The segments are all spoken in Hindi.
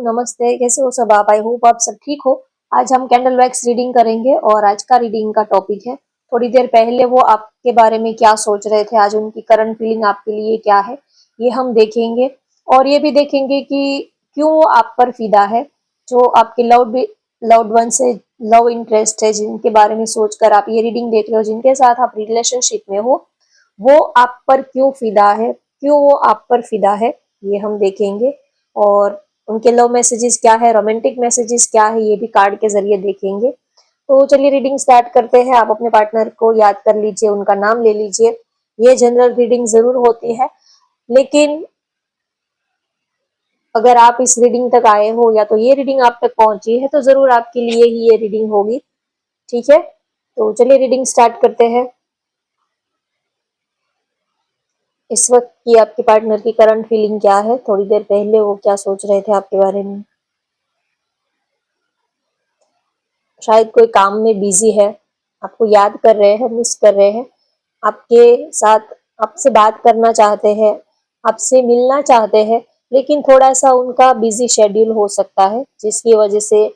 नमस्ते, कैसे हो सब आप? आई होप आप सब ठीक हो। आज हम कैंडल वैक्स रीडिंग करेंगे और आज का रीडिंग का टॉपिक है, थोड़ी देर पहले वो आपके बारे में क्या सोच रहे थे, आज उनकी करंट फीलिंग आपके लिए क्या है, ये हम देखेंगे। और ये भी देखेंगे कि क्यों वो आप पर फिदा है, जो आपके लव्ड वन से लव इंटरेस्ट है, जिनके बारे में सोचकर आप ये रीडिंग देख रहे हो, जिनके साथ आप रिलेशनशिप में हो, वो आप पर क्यों फिदा है, क्यों वो आप पर फिदा है, ये हम देखेंगे। और उनके लव मैसेजेस क्या है, रोमांटिक मैसेजेस क्या है, ये भी कार्ड के जरिए देखेंगे। तो चलिए रीडिंग स्टार्ट करते हैं। आप अपने पार्टनर को याद कर लीजिए, उनका नाम ले लीजिए। ये जनरल रीडिंग जरूर होती है, लेकिन अगर आप इस रीडिंग तक आए हो या तो ये रीडिंग आप तक पहुंची है तो जरूर आपके लिए ही ये रीडिंग होगी। ठीक है, तो चलिए रीडिंग स्टार्ट करते हैं। इस वक्त की आपके पार्टनर की करंट फीलिंग क्या है, थोड़ी देर पहले वो क्या सोच रहे थे आपके बारे में। शायद कोई काम में बिजी है, आपको याद कर रहे हैं, मिस कर रहे हैं, आपके साथ आपसे बात करना चाहते हैं, आपसे मिलना चाहते हैं, लेकिन थोड़ा सा उनका बिजी शेड्यूल हो सकता है, जिसकी वजह से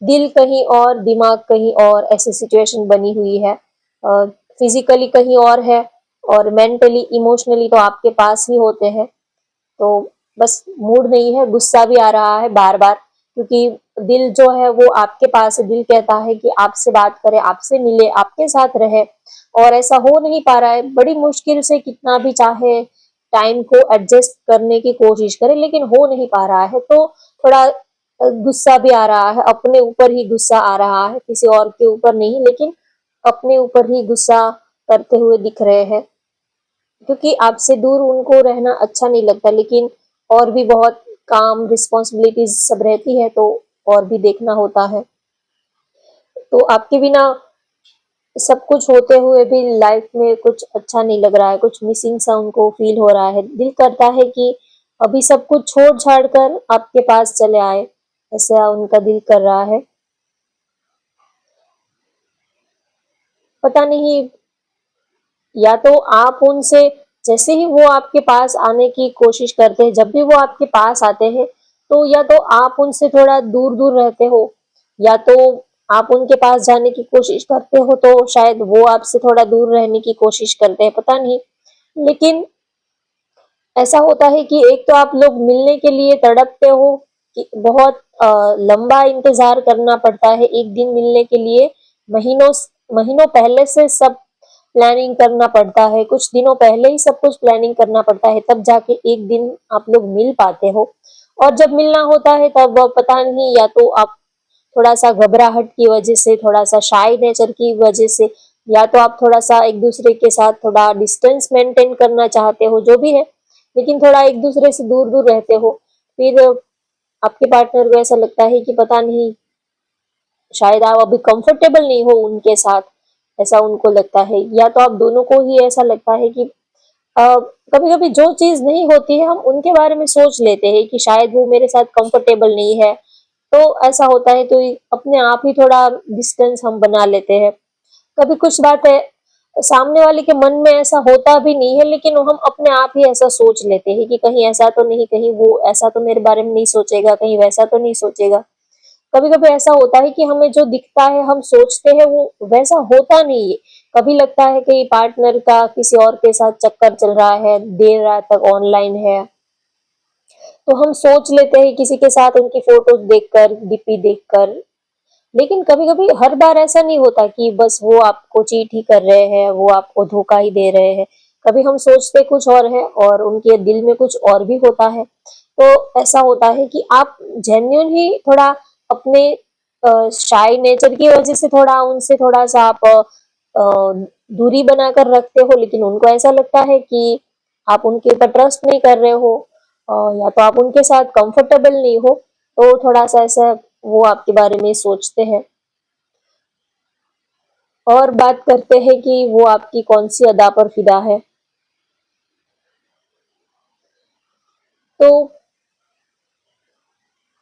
दिल कहीं और दिमाग कहीं और ऐसी सिचुएशन बनी हुई है। फिजिकली कहीं और है और मेंटली इमोशनली तो आपके पास ही होते हैं। तो बस मूड नहीं है, गुस्सा भी आ रहा है बार बार, क्योंकि दिल जो है वो आपके पास है। दिल कहता है कि आपसे बात करे, आपसे मिले, आपके साथ रहे, और ऐसा हो नहीं पा रहा है। बड़ी मुश्किल से कितना भी चाहे टाइम को एडजस्ट करने की कोशिश करे, लेकिन हो नहीं पा रहा है। तो थोड़ा गुस्सा भी आ रहा है, अपने ऊपर ही गुस्सा आ रहा है, किसी और के ऊपर नहीं, लेकिन अपने ऊपर ही गुस्सा करते हुए दिख रहे हैं, क्योंकि आपसे दूर उनको रहना अच्छा नहीं लगता, लेकिन और भी बहुत काम रिस्पॉन्सिबिलिटीज सब रहती है, तो और भी देखना होता है। तो आपके बिना सब कुछ होते हुए भी लाइफ में कुछ अच्छा नहीं लग रहा है, कुछ मिसिंग सा उनको फील हो रहा है। दिल करता है कि अभी सब कुछ छोड़ छाड़ कर आपके पास चले आए, ऐसा उनका दिल कर रहा है। पता नहीं, या तो आप उनसे, जैसे ही वो आपके पास आने की कोशिश करते हैं, जब भी वो आपके पास आते हैं, तो या तो आप उनसे थोड़ा दूर दूर रहते हो, या तो आप उनके पास जाने की कोशिश करते हो तो शायद वो आपसे थोड़ा दूर रहने की कोशिश करते हैं, पता नहीं। लेकिन ऐसा होता है कि एक तो आप लोग मिलने के लिए तड़पते हो, कि बहुत लंबा इंतजार करना पड़ता है एक दिन मिलने के लिए। महीनों महीनों पहले से सब प्लानिंग करना पड़ता है, कुछ दिनों पहले ही सब कुछ प्लानिंग करना पड़ता है, तब जाके एक दिन आप लोग मिल पाते हो। और जब मिलना होता है तब पता नहीं, या तो आप थोड़ा सा घबराहट की वजह से, थोड़ा सा शाय नेचर की वजह से, या तो आप थोड़ा सा एक दूसरे के साथ थोड़ा डिस्टेंस मेंटेन करना चाहते हो, जो भी है, लेकिन थोड़ा एक दूसरे से दूर दूर रहते हो। फिर आपके पार्टनर को ऐसा लगता है कि पता नहीं, शायद आप अभी कंफर्टेबल नहीं हो उनके साथ, ऐसा उनको लगता है। या तो आप दोनों को ही ऐसा लगता है कि कभी कभी जो चीज नहीं होती है, हम उनके बारे में सोच लेते हैं कि शायद वो मेरे साथ कंफर्टेबल नहीं है, तो ऐसा होता है, तो अपने आप ही थोड़ा डिस्टेंस हम बना लेते हैं। कभी कुछ बात है, सामने वाले के मन में ऐसा होता भी नहीं है, लेकिन हम अपने आप ही ऐसा सोच लेते हैं कि कहीं ऐसा तो नहीं, कहीं वो ऐसा तो मेरे बारे में नहीं सोचेगा, कहीं वैसा तो नहीं सोचेगा। कभी कभी ऐसा होता है कि हमें जो दिखता है, हम सोचते हैं, वो वैसा होता नहीं है। कभी लगता है कि पार्टनर का किसी और के साथ चक्कर चल रहा है, देर रात तक ऑनलाइन है, तो हम सोच लेते हैं किसी के साथ उनकी फोटोज देखकर, डीपी देखकर। लेकिन कभी कभी हर बार ऐसा नहीं होता कि बस वो आपको चीट ही कर रहे हैं, वो आपको धोखा ही दे रहे हैं। कभी हम सोचते कुछ और है और उनके दिल में कुछ और भी होता है। तो ऐसा होता है कि आप जेन्युइन ही थोड़ा अपने शाय नेचर की वजह से थोड़ा उनसे थोड़ा सा आप दूरी बनाकर रखते हो, लेकिन उनको ऐसा लगता है कि आप उनके ऊपर ट्रस्ट नहीं कर रहे हो, या तो आप उनके साथ कंफर्टेबल नहीं हो, तो थोड़ा सा ऐसा वो आपके बारे में सोचते हैं। और बात करते हैं कि वो आपकी कौन सी अदा पर फिदा है। तो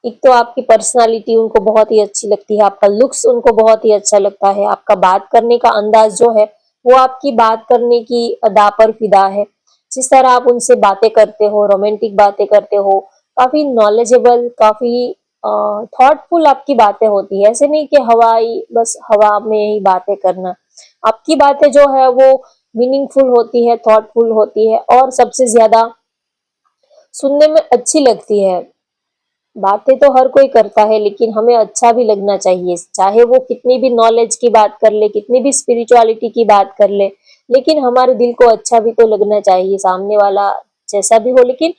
एक तो आपकी पर्सनालिटी उनको बहुत ही अच्छी लगती है, आपका लुक्स उनको बहुत ही अच्छा लगता है, आपका बात करने का अंदाज जो है, वो आपकी बात करने की अदा पर फिदा है। जिस तरह आप उनसे बातें करते हो, रोमांटिक बातें करते हो, काफी नॉलेजेबल, काफी थॉटफुल आपकी बातें होती है, ऐसे नहीं कि हवाई बस हवा में ही बातें करना। आपकी बातें जो है वो मीनिंगफुल होती है, थॉटफुल होती है और सबसे ज्यादा सुनने में अच्छी लगती है। बातें तो हर कोई करता है लेकिन हमें अच्छा भी लगना चाहिए, चाहे वो कितनी भी नॉलेज की बात कर ले, कितनी भी स्पिरिचुअलिटी की बात कर ले, लेकिन हमारे दिल को अच्छा भी तो लगना चाहिए, सामने वाला जैसा भी हो, लेकिन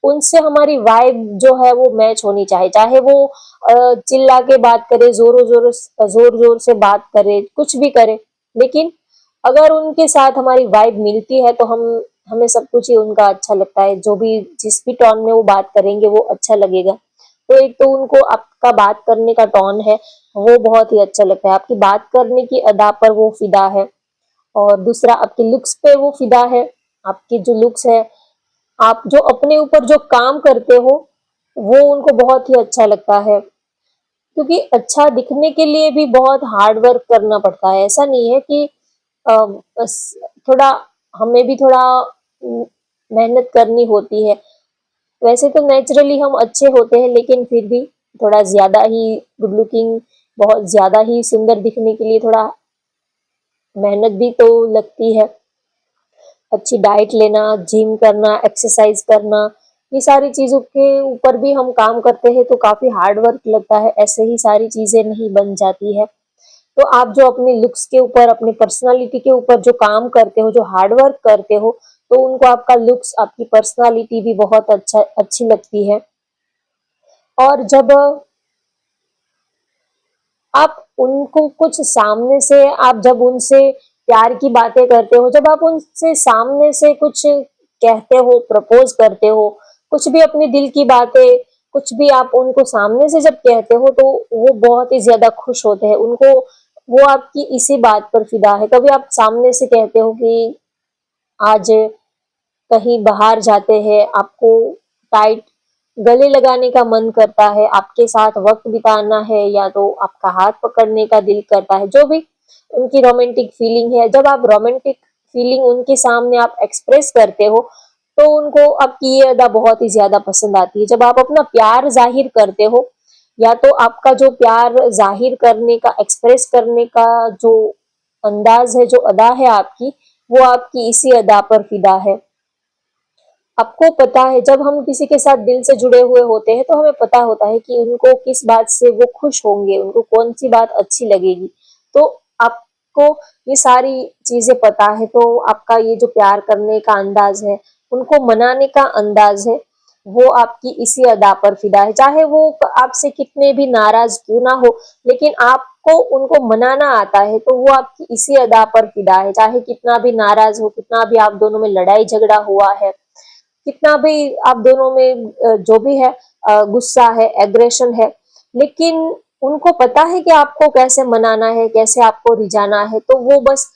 उनसे हमारी वाइब जो है वो मैच होनी चाहिए। चाहे वो चिल्ला के बात करे, जोर जोर से बात करे, कुछ भी करे, लेकिन अगर उनके साथ हमारी वाइब मिलती है तो हम हमें सब कुछ ही उनका अच्छा लगता है। जो भी जिस भी टोन में वो बात करेंगे वो अच्छा लगेगा। तो एक तो उनको आपका बात करने का टोन है वो बहुत ही अच्छा लगता है, आपकी बात करने की अदा पर वो फिदा है, और दूसरा आपके लुक्स पे वो फिदा है। आपके जो लुक्स है, आप जो अपने ऊपर जो काम करते हो वो उनको बहुत ही अच्छा लगता है, क्योंकि अच्छा दिखने के लिए भी बहुत हार्ड वर्क करना पड़ता है। ऐसा नहीं है कि बस थोड़ा हमें भी थोड़ा मेहनत करनी होती है। वैसे तो नेचुरली हम अच्छे होते हैं लेकिन फिर भी थोड़ा ज्यादा ही गुड लुकिंग, बहुत ज्यादा ही सुंदर दिखने के लिए थोड़ा मेहनत भी तो लगती है। अच्छी डाइट लेना, जिम करना, एक्सरसाइज करना, ये सारी चीजों के ऊपर भी हम काम करते हैं तो काफी हार्ड वर्क लगता है, ऐसे ही सारी चीजें नहीं बन जाती है। तो आप जो अपने लुक्स के ऊपर, अपनी पर्सनालिटी के ऊपर जो काम करते हो, जो हार्ड वर्क करते हो, तो उनको आपका लुक्स, आपकी पर्सनालिटी भी बहुत अच्छी लगती है। और जब आप उनको कुछ सामने से, आप जब उनसे प्यार की बातें करते हो, जब आप उनसे सामने से कुछ कहते हो, प्रपोज करते हो, कुछ भी अपने दिल की बातें, कुछ भी आप उनको सामने से जब कहते हो तो वो बहुत ही ज्यादा खुश होते हैं। उनको वो आपकी इसी बात पर फिदा है। कभी आप सामने से कहते हो कि आज कहीं बाहर जाते हैं, आपको टाइट गले लगाने का मन करता है, आपके साथ वक्त बिताना है, या तो आपका हाथ पकड़ने का दिल करता है, जो भी उनकी रोमांटिक फीलिंग है, जब आप रोमांटिक फीलिंग उनके सामने आप एक्सप्रेस करते हो तो उनको आपकी ये अदा बहुत ही ज्यादा पसंद आती है। जब आप अपना प्यार जाहिर करते हो, या तो आपका जो प्यार जाहिर करने का, एक्सप्रेस करने का जो अंदाज है, जो अदा है आपकी, वो आपकी इसी अदा पर फिदा है। आपको पता है जब हम किसी के साथ दिल से जुड़े हुए होते हैं तो हमें पता होता है कि उनको किस बात से वो खुश होंगे, उनको कौन सी बात अच्छी लगेगी। तो आपको ये सारी चीजें पता है, तो आपका ये जो प्यार करने का अंदाज है, उनको मनाने का अंदाज है, वो आपकी इसी अदा पर फिदा है। चाहे वो आपसे कितने भी नाराज क्यों ना हो, लेकिन आपको उनको मनाना आता है तो वो आपकी इसी अदा पर फिदा है। चाहे कितना भी नाराज हो, कितना भी आप दोनों में लड़ाई झगड़ा हुआ है, कितना भी आप दोनों में जो भी है गुस्सा है, एग्रेशन है, लेकिन उनको पता है कि आपको कैसे मनाना है, कैसे आपको रिझाना है, तो वो बस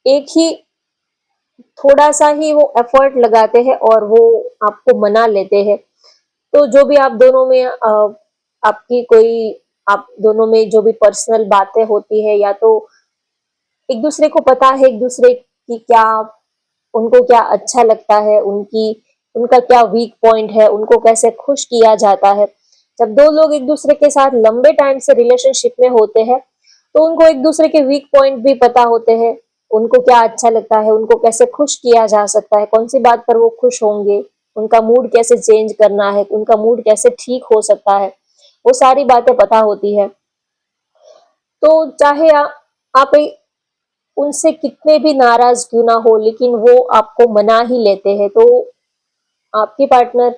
एक ही थोड़ा सा ही वो एफर्ट लगाते हैं और वो आपको मना लेते हैं। तो जो भी आप दोनों में आपकी कोई, आप दोनों में जो भी पर्सनल बातें होती है, या तो एक दूसरे को पता है एक दूसरे की क्या, उनको क्या अच्छा लगता है, उनकी उनका क्या वीक पॉइंट है, उनको कैसे खुश किया जाता है। जब दो लोग एक दूसरे के साथ लंबे टाइम से रिलेशनशिप में होते हैं तो उनको एक दूसरे के वीक पॉइंट भी पता होते हैं, उनको क्या अच्छा लगता है, उनको कैसे खुश किया जा सकता है, कौन सी बात पर वो खुश होंगे, उनका मूड कैसे चेंज करना है, उनका मूड कैसे ठीक हो सकता है, वो सारी बातें पता होती है। तो चाहे आप उनसे कितने भी नाराज क्यों ना हो, लेकिन वो आपको मना ही लेते हैं, तो आपके पार्टनर,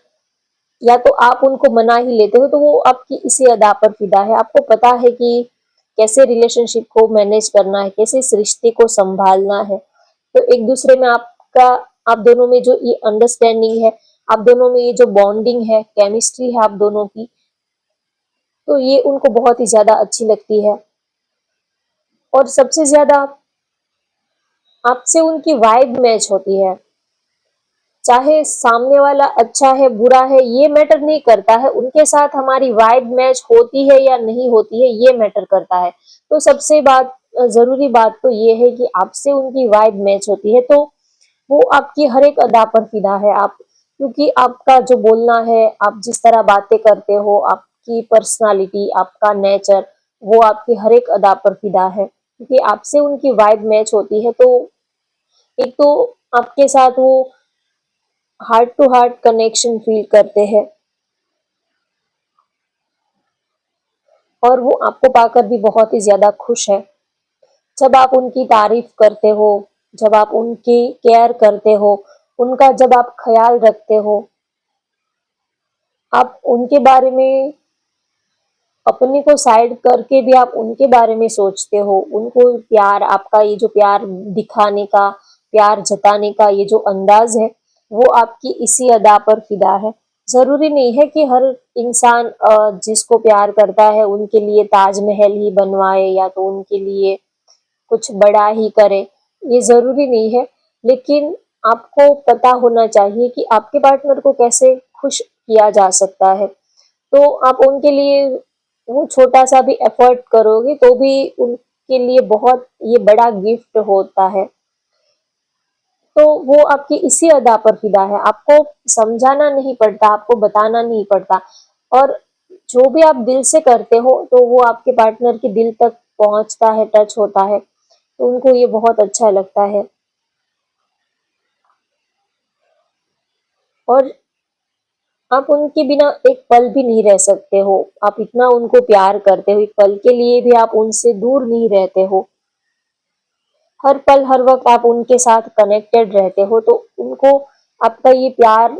या तो आप उनको मना ही लेते हो तो वो आपकी इसी अदा पर फिदा है। आपको पता है कि कैसे रिलेशनशिप को मैनेज करना है, कैसे इस रिश्ते को संभालना है। तो एक दूसरे में आपका, आप दोनों में जो ये अंडरस्टैंडिंग है, आप दोनों में ये जो बॉन्डिंग है, केमिस्ट्री है आप दोनों की, तो ये उनको बहुत ही ज्यादा अच्छी लगती है। और सबसे ज्यादा आपसे उनकी वाइब मैच होती है। चाहे सामने वाला अच्छा है, बुरा है, ये मैटर नहीं करता है, उनके साथ हमारी वाइब मैच होती है या नहीं होती है, ये मैटर करता है। तो सबसे जरूरी बात तो ये है कि आपसे उनकी वाइब मैच होती है, तो वो आपकी हर एक अदा पर फिदा है। आप, क्योंकि आपका जो बोलना है, आप जिस तरह बातें करते हो, आप आपकी पर्सनालिटी, आपका नेचर, वो आपकी हर एक अदा पर फिदा है, क्योंकि आपसे उनकी वाइब मैच होती है। तो एक तो आपके साथ वो heart to heart connection feel करते हैं, और वो आपको पाकर भी बहुत ही ज़्यादा खुश है। जब आप उनकी तारीफ करते हो, जब आप उनकी केयर करते हो, उनका जब आप ख्याल रखते हो, आप उनके बारे में अपने को साइड करके भी आप उनके बारे में सोचते हो, उनको प्यार, आपका ये जो प्यार दिखाने का, प्यार जताने का ये जो अंदाज है, वो आपकी इसी अदा पर फिदा है। ज़रूरी नहीं है कि हर इंसान जिसको प्यार करता है उनके लिए ताजमहल ही बनवाए या तो उनके लिए कुछ बड़ा ही करे, ये ज़रूरी नहीं है। लेकिन आपको पता होना चाहिए कि आपके पार्टनर को कैसे खुश किया जा सकता है। तो आप उनके लिए वो छोटा-सा भी एफर्ट करोगे तो भी उनके लिए बहुत ये बड़ा गिफ्ट होता है। तो वो आपकी इसी अदा पर फिदा है। आपको समझाना नहीं पड़ता, आपको बताना नहीं पड़ता, और जो भी आप दिल से करते हो तो वो आपके पार्टनर के दिल तक पहुँचता है, टच होता है। तो उनको ये बहुत अच्छा लगता है। और आप उनके बिना एक पल भी नहीं रह सकते हो। आप इतना उनको प्यार करते हो, एक पल के लिए भी आप उनसे दूर नहीं रहते हो। हर पल, हर वक़्त आप उनके साथ कनेक्टेड रहते हो, तो उनको आपका ये प्यार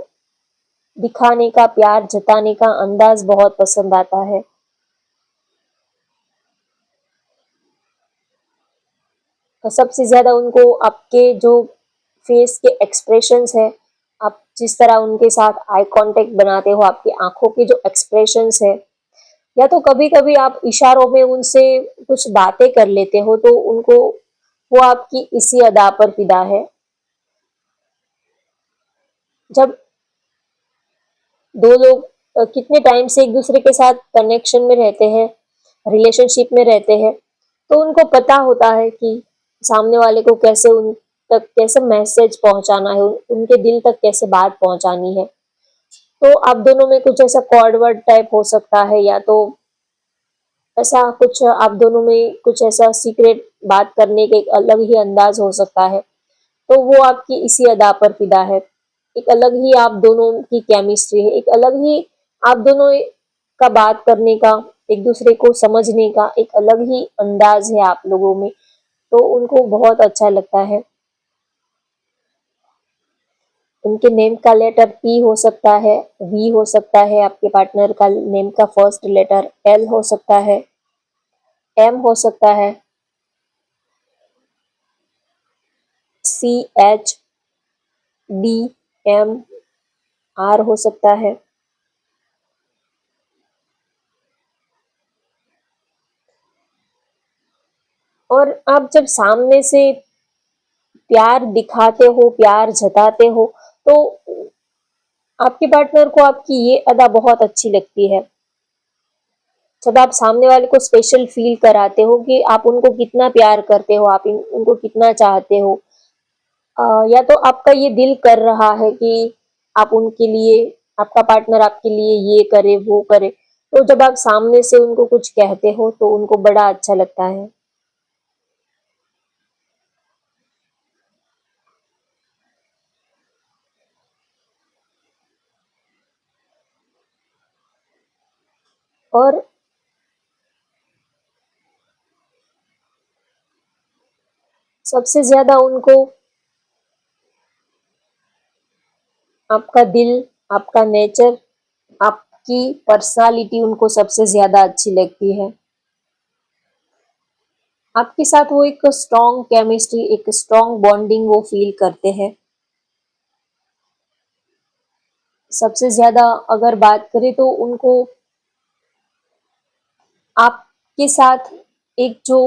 दिखाने का, प्यार जताने का अंदाज़ बहुत पसंद आता है। और सबसे ज़्यादा उनको आपके जो फेस के एक्सप्रेशंस हैं, आप जिस तरह उनके साथ आई कॉन्टैक्ट बनाते हो, आपकी आँखों के जो एक्सप्रेशंस हैं, या तो कभी-कभी आप इशारों में उनसे कुछ बातें कर लेते हो, तो उनको वो आपकी इसी अदा पर फिदा है। जब 2 लोग कितने टाइम से एक-दूसरे के साथ कनेक्शन में रहते हैं, रिलेशनशिप में रहते हैं, तो उनको पता होता है कि सामने वाले को कैसे उन तक कैसे मैसेज पहुँचाना है, उनके दिल तक कैसे बात पहुँचानी है। तो आप दोनों में कुछ ऐसा कॉड वर्ड टाइप हो सकता है, या तो ऐसा कुछ आप दोनों में कुछ ऐसा सीक्रेट बात करने का एक अलग ही अंदाज हो सकता है। तो वो आपकी इसी अदा पर फिदा है। एक अलग ही आप दोनों की केमिस्ट्री है, एक अलग ही आप दोनों का बात करने का, एक दूसरे को समझने का एक अलग ही अंदाज है आप लोगों में। तो उनको बहुत अच्छा लगता है। उनके नेम का लेटर पी हो सकता है, वी हो सकता है, आपके पार्टनर का नेम का फर्स्ट लेटर एल हो सकता है, एम हो सकता है, C H D M R हो सकता है। और आप जब सामने से प्यार दिखाते हो, प्यार जताते हो, तो आपके पार्टनर को आपकी ये अदा बहुत अच्छी लगती है। जब आप सामने वाले को स्पेशल फील कराते हो कि आप उनको कितना प्यार करते हो, आप उनको कितना चाहते हो, या तो आपका ये दिल कर रहा है कि आप उनके लिए, आपका पार्टनर आपके लिए ये करे, वो करे, तो जब आप सामने से उनको कुछ कहते हो तो उनको बड़ा अच्छा लगता है। और सबसे ज़्यादा उनको आपका दिल, आपका नेचर, आपकी पर्सनालिटी उनको सबसे ज़्यादा अच्छी लगती है। आपके साथ वो एक स्ट्रॉन्ग केमिस्ट्री, एक स्ट्रॉन्ग बॉन्डिंग वो फील करते हैं। सबसे ज़्यादा अगर बात करें तो उनको आपके साथ एक जो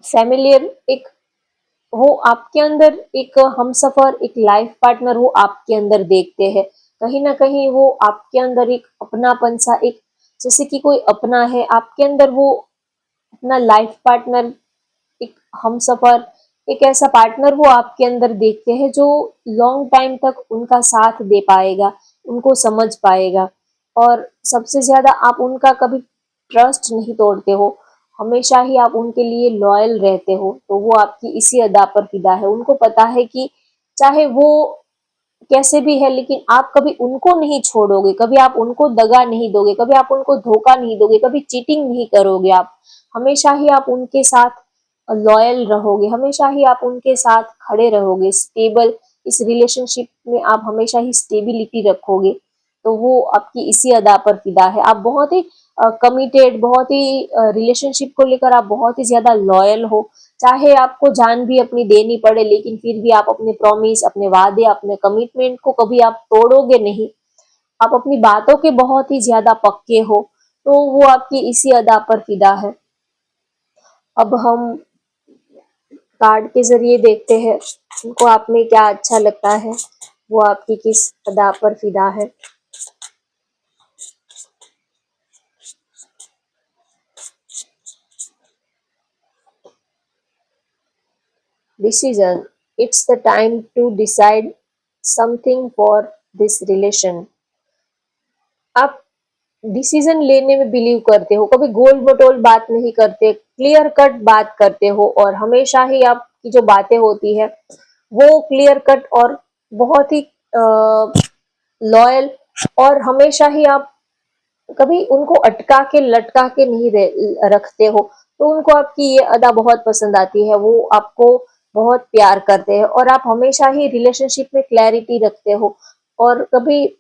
फ़ैमिलियर एक, वो आपके अंदर एक हमसफ़र, एक लाइफ़ पार्टनर वो आपके अंदर देखते हैं। कहीं न कहीं वो आपके अंदर एक अपनापन-सा, एक जैसे कि कोई अपना है, आपके अंदर वो अपना लाइफ़ पार्टनर, एक हमसफ़र, एक ऐसा पार्टनर वो आपके अंदर देखते हैं जो लॉन्ग टाइम तक उनका साथ दे पाएगा, उनको समझ पाएगा। और सबसे ज्यादा आप उनका कभी ट्रस्ट नहीं तोड़ते हो, हमेशा ही आप उनके लिए लॉयल रहते हो, तो वो आपकी इसी अदा पर फिदा है। उनको पता है कि चाहे वो कैसे भी है, लेकिन आप कभी उनको नहीं छोड़ोगे, कभी आप उनको दगा नहीं दोगे, कभी आप उनको धोखा नहीं दोगे, कभी चीटिंग नहीं करोगे। आप हमेशा ही आप उनके साथ लॉयल रहोगे, हमेशा ही आप उनके साथ खड़े रहोगे, स्टेबल, इस रिलेशनशिप में आप हमेशा ही स्टेबिलिटी रखोगे। तो वो आपकी इसी अदा पर फिदा है। आप बहुत ही कमिटेड, बहुत ही रिलेशनशिप को लेकर आप बहुत ही ज्यादा लॉयल हो। चाहे आपको जान भी अपनी देनी पड़े, लेकिन फिर भी आप अपने प्रॉमिस, अपने वादे, अपने कमिटमेंट को कभी आप तोड़ोगे नहीं। आप अपनी बातों के बहुत ही ज्यादा पक्के हो, तो वो आपकी इसी अदा पर फिदा है। अब हम कार्ड के जरिए देखते हैं उनको आप में क्या अच्छा लगता है, वो आपकी किस अदा पर फिदा है। Decision. It's the time to decide something for this relation. आप डिसीजन लेने में बिलीव करते हो, कभी गोल मटोल बात नहीं करते, क्लियर कट बात करते हो, और हमेशा ही आपकी जो बातें होती है वो क्लियर कट और बहुत ही लॉयल, और हमेशा ही आप कभी उनको अटका के लटका के नहीं रखते हो। तो उनको आपकी ये अदा बहुत पसंद आती है, वो आपको बहुत प्यार करते हैं, और आप हमेशा ही रिलेशनशिप में क्लैरिटी रखते हो। और कभी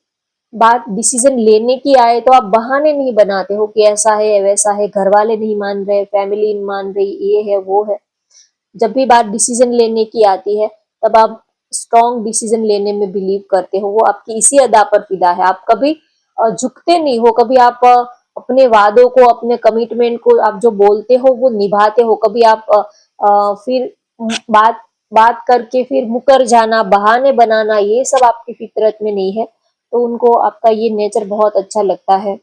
बात डिसीजन लेने की आए तो आप बहाने नहीं बनाते हो कि ऐसा है वैसा है, घर वाले नहीं मान रहे, फैमिली नहीं मान रही, ये है वो है। जब भी बात डिसीजन लेने की आती है, तब आप स्ट्रॉन्ग डिसीजन लेने में बिलीव करते हो, वो आपकी इसी अदा पर फिदा है। आप कभी झुकते नहीं हो, कभी आप अपने वादों को, अपने कमिटमेंट को आप जो बोलते हो वो निभाते हो। कभी आप फिर बात बात करके फिर मुकर जाना, बहाने बनाना, ये सब आपकी फितरत में नहीं है। तो उनको आपका ये नेचर बहुत अच्छा लगता है।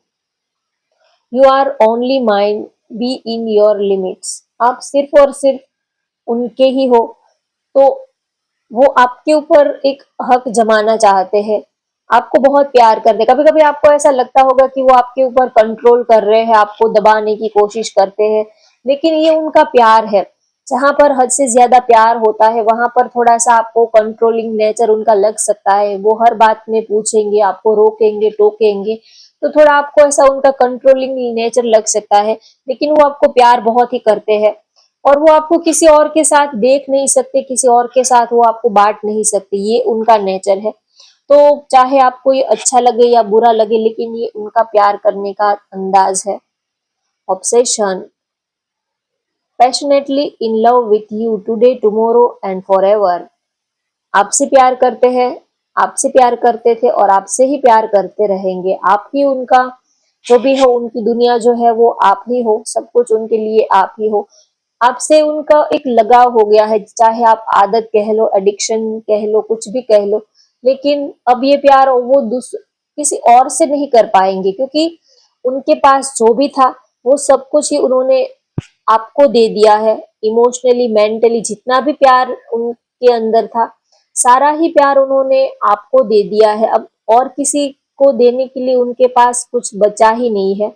You are only mind, be in your limits. आप सिर्फ और सिर्फ उनके ही हो, तो वो आपके ऊपर एक हक जमाना चाहते हैं, आपको बहुत प्यार करते हैं। कभी कभी आपको ऐसा लगता होगा कि वो आपके ऊपर कंट्रोल कर रहे हैं, आपको दबाने की कोशिश करते हैं, लेकिन ये उनका प्यार है। जहां पर हद से ज्यादा प्यार होता है, वहां पर थोड़ा सा आपको कंट्रोलिंग नेचर उनका लग सकता है। वो हर बात में पूछेंगे, आपको रोकेंगे, टोकेंगे, तो थोड़ा आपको ऐसा उनका कंट्रोलिंग नेचर लग सकता है, लेकिन वो आपको प्यार बहुत ही करते हैं। और वो आपको किसी और के साथ देख नहीं सकते, किसी और के साथ वो आपको बांट नहीं सकते, ये उनका नेचर है। तो चाहे आपको ये अच्छा लगे या बुरा लगे, लेकिन ये उनका प्यार करने का अंदाज है। Obsession, passionately in love with you today, tomorrow and forever. आपसे प्यार करते हैं, आपसे प्यार करते थे, और आपसे ही प्यार करते रहेंगे। आप ही उनका जो भी हो, उनकी दुनिया जो है वो आप ही हो, सब कुछ उनके लिए आप ही हो। आपसे उनका एक लगाव हो गया है, चाहे आप आदत कह लो, एडिक्शन कह लो, कुछ भी कह लो, लेकिन अब ये प्यार वो किसी और से नहीं कर पाएंगे, क्योंकि उनके पास जो भी था वो सब कुछ ही उन्होंने आपको दे दिया है। इमोशनली, मेंटली, जितना भी प्यार उनके अंदर था, सारा ही प्यार उन्होंने आपको दे दिया है। अब और किसी को देने के लिए उनके पास कुछ बचा ही नहीं है।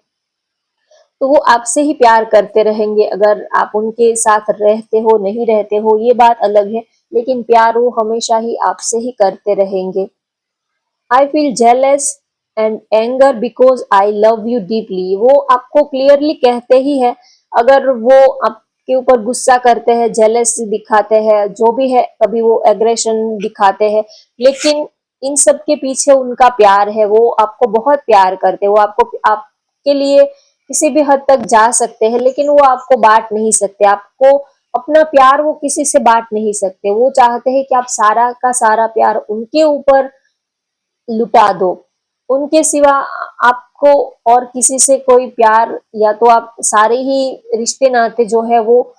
तो वो आपसे ही प्यार करते रहेंगे। अगर आप उनके साथ रहते हो, नहीं रहते हो, ये बात अलग है, लेकिन प्यार वो हमेशा ही आपसे ही करते रहेंगे। I feel jealous and anger because I love you deeply. वो आपको क्लियरली कहते ही है। अगर वो आपके ऊपर गुस्सा करते हैं, जेलस दिखाते हैं, जो भी है, कभी वो एग्रेशन दिखाते हैं, लेकिन इन सब के पीछे उनका प्यार है। वो आपको बहुत प्यार करते हैं, वो आपके लिए किसी भी हद तक जा सकते हैं, लेकिन वो आपको बांट नहीं सकते। आपको अपना प्यार वो किसी से बांट नहीं सकते। वो चाहते हैं कि आप सारा का सारा प्यार उनके ऊपर लुटा दो। उनके सिवा आपको और किसी से कोई प्यार, या तो आप सारे ही रिश्ते नाते जो है वो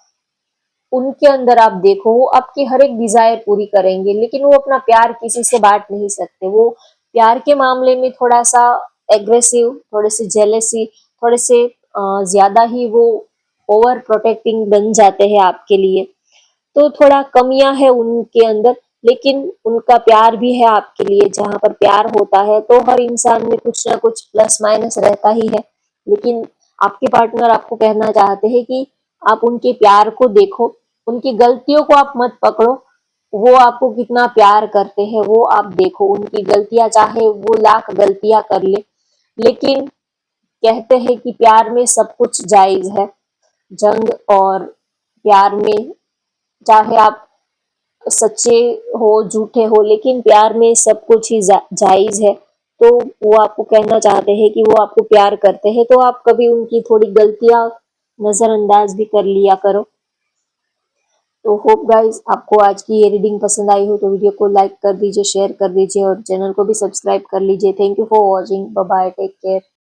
उनके अंदर आप देखो, वो आपकी हर एक डिजायर पूरी करेंगे, लेकिन वो अपना प्यार किसी से बांट नहीं सकते। वो प्यार के मामले में थोड़ा सा एग्रेसिव, थोड़े से जेलेसी, थोड़े से ज्यादा ही वो ओवर प्रोटेक्टिंग बन जाते हैं आपके लिए। तो थोड़ा कमियां है उनके अंदर, लेकिन उनका प्यार भी है आपके लिए। जहाँ पर प्यार होता है तो हर इंसान में कुछ ना कुछ प्लस माइनस रहता ही है, लेकिन आपके पार्टनर आपको कहना चाहते हैं कि आप उनके प्यार को देखो, उनकी गलतियों को आप मत पकड़ो। वो आपको कितना प्यार करते हैं वो आप देखो। उनकी गलतियां, चाहे वो लाख गलतियां कर ले, लेकिन कहते हैं कि प्यार में सब कुछ जायज है। जंग और प्यार में चाहे आप सच्चे हो झूठे हो, लेकिन प्यार में सब कुछ ही जायज है। तो वो आपको कहना चाहते हैं कि वो आपको प्यार करते हैं, तो आप कभी उनकी थोड़ी गलतियां नजरअंदाज भी कर लिया करो। तो होप गाइस आपको आज की ये रीडिंग पसंद आई हो तो वीडियो को लाइक कर दीजिए, शेयर कर दीजिए और चैनल को भी सब्सक्राइब कर लीजिए। Thank you for watching. Bye bye, take care.